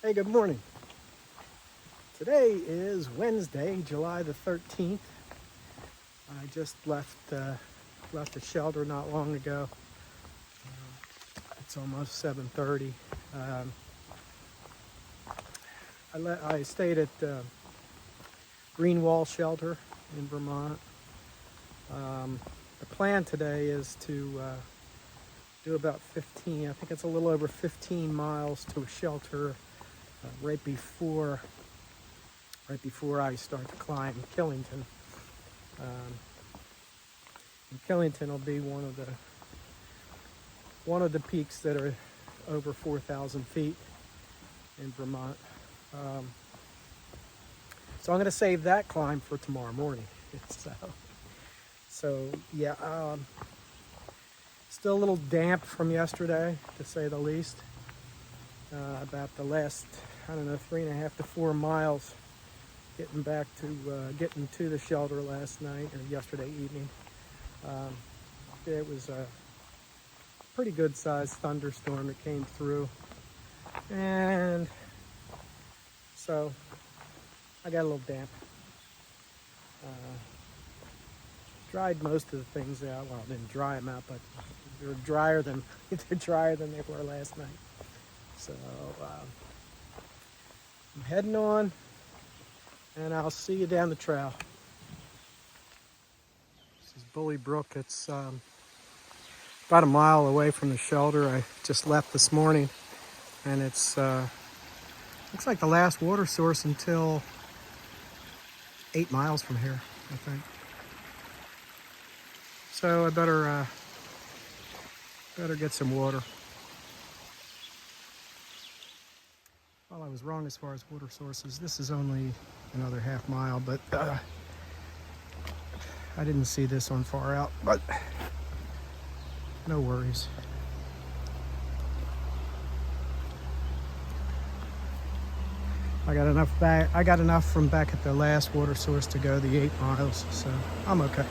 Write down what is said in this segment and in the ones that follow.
Hey, good morning. Today is Wednesday, July the 13th. I just left the shelter not long ago. It's almost 7:30. Um, I stayed at Green Wall Shelter in Vermont. The plan today is to do about 15. I think it's a little over 15 miles to a shelter right before I start to climb Killington. Um, and Killington will be one of the peaks that are over 4,000 feet in Vermont. Um, so I'm going to save that climb for tomorrow morning. So yeah, still a little damp from yesterday, to say the least. About the last, I don't know, 3.5 to 4 miles getting to the shelter last night or yesterday evening. It was a pretty good sized thunderstorm that came through, and so I got a little damp. Dried most of the things out. Well, I didn't dry them out, but they're drier than they were last night. So I'm heading on, and I'll see you down the trail. This is Bully Brook. It's about a mile away from the shelter. I just left this morning, and it's looks like the last water source until 8 miles from here, I think. So I better get some water. Well, I was wrong as far as water sources. This is only another half mile, but I didn't see this one far out, but no worries. I got enough from back at the last water source to go the 8 miles, so I'm okay.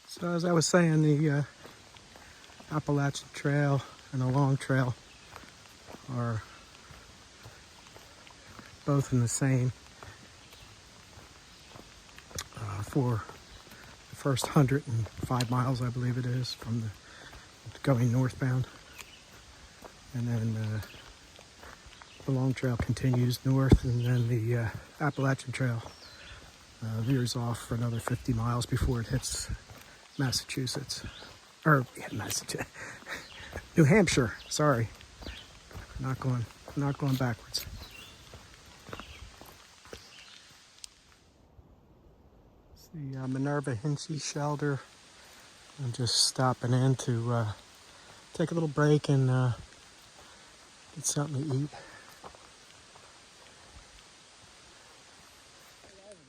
So as I was saying, the Appalachian Trail and the Long Trail are both in the same for the first 105 miles, I believe it is, from the going northbound, and then the Long Trail continues north, and then the Appalachian Trail veers off for another 50 miles before it hits Massachusetts, or yeah, Massachusetts, New Hampshire. Sorry, not going backwards. It's the Minerva Hinchey shelter. I'm just stopping in to take a little break and get something to eat.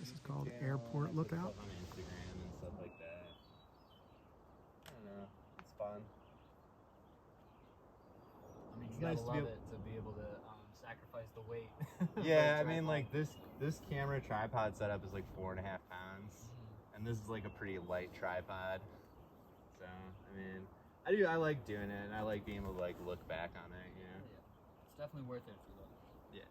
This is called Airport Lookout. On Instagram and stuff like that. I don't know. It's fun. I mean, It's you gotta nice to love it to be able to sacrifice the weight. Yeah, I mean, like this camera tripod setup is like 4.5 pounds, and this is like a pretty light tripod. So I mean, I like doing it, and I like being able to like look back on it. You know. Yeah. It's definitely worth it if you love it. Yeah.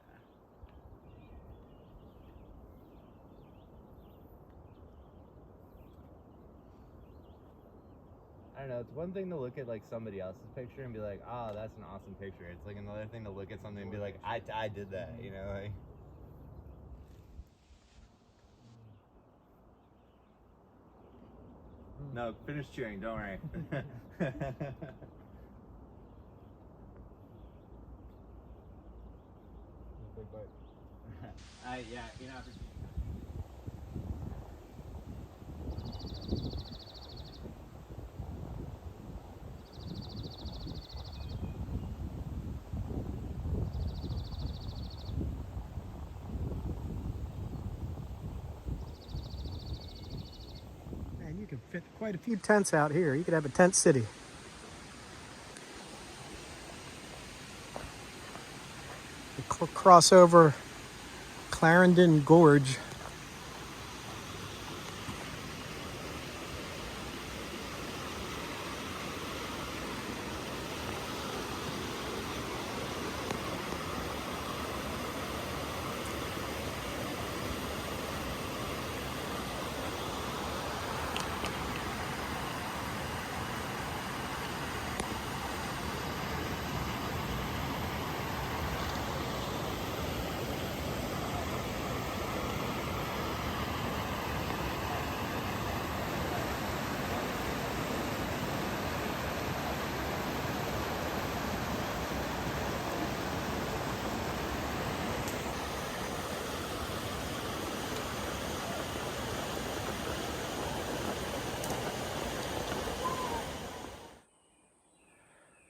I don't know. It's one thing to look at like somebody else's picture and be like, "Oh, that's an awesome picture." It's like another thing to look at something and be like, "I did that," you know, like. No, finish chewing, don't worry. Big bite. Yeah, you know, Man, you can fit quite a few tents out here. You could have a tent city. Cross over Clarendon Gorge.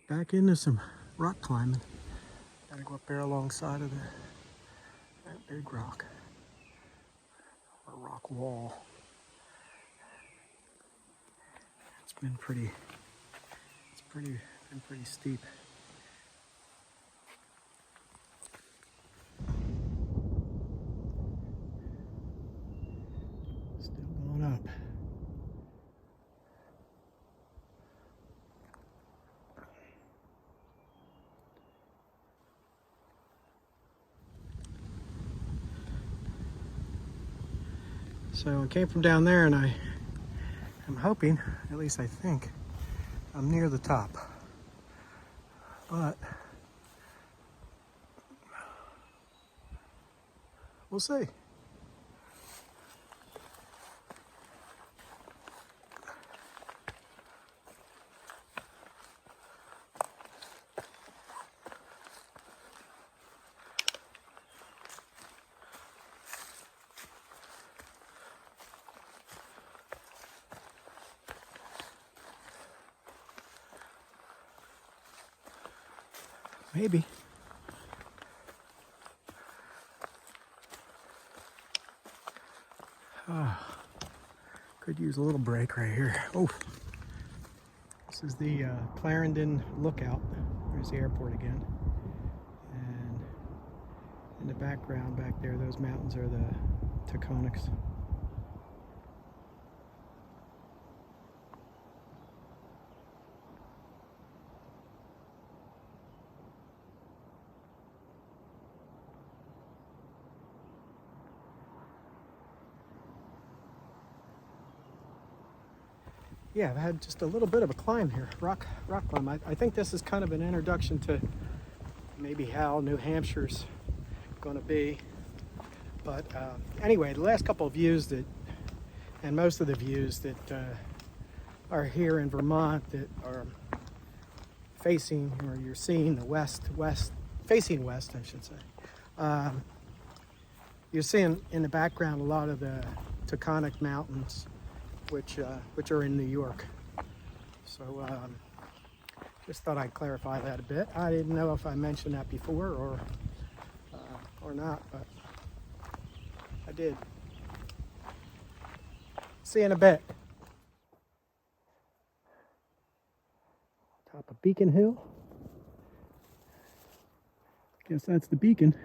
Back into some rock climbing. Gotta go up there alongside of that big rock. Or rock wall. Been pretty steep. Still going up. So I came from down there, and I'm hoping, at least I think, I'm near the top. But we'll see. Maybe. Could use a little break right here. Oh, this is the Clarendon Lookout. There's the airport again. And in the background back there, those mountains are the Taconics. Yeah, I've had just a little bit of a climb here, rock climb. I think this is kind of an introduction to maybe how New Hampshire's going to be. But anyway, the last couple of views and most of the views that are here in Vermont that are facing, or you're seeing the facing west, I should say. You're seeing in the background a lot of the Taconic Mountains, which are in New York. So just thought I'd clarify that a bit. I didn't know if I mentioned that before or not, but I did. See you in a bit. Top of Beacon Hill. Guess that's the beacon.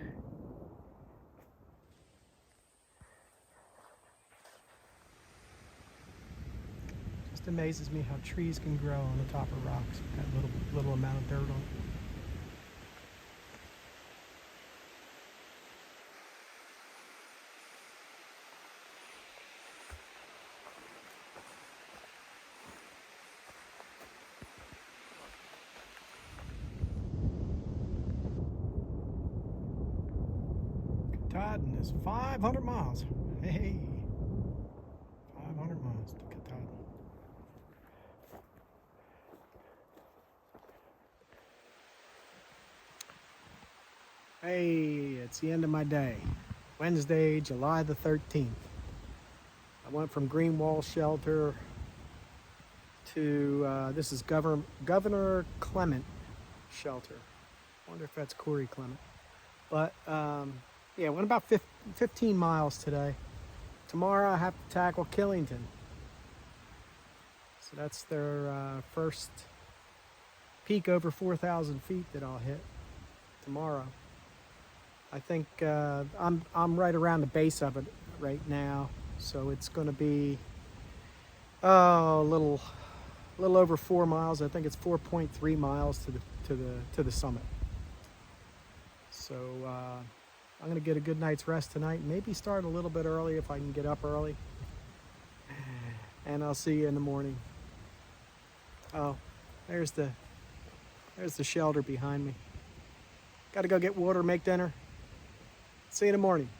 Just amazes me how trees can grow on the top of rocks with that little amount of dirt on it. Katahdin is 500 miles. Hey, 500 miles to Katahdin. Hey, it's the end of my day. Wednesday, July the 13th. I went from Greenwall Shelter to, this is Governor Clement Shelter. I wonder if that's Corey Clement. But yeah, went about 15 miles today. Tomorrow I have to tackle Killington. So that's their first peak over 4,000 feet that I'll hit tomorrow. I think I'm right around the base of it right now, so it's going to be a little over 4 miles. I think it's 4.3 miles to the summit. So I'm going to get a good night's rest tonight. Maybe start a little bit early if I can get up early. And I'll see you in the morning. Oh, there's the shelter behind me. Got to go get water, make dinner. See you in the morning.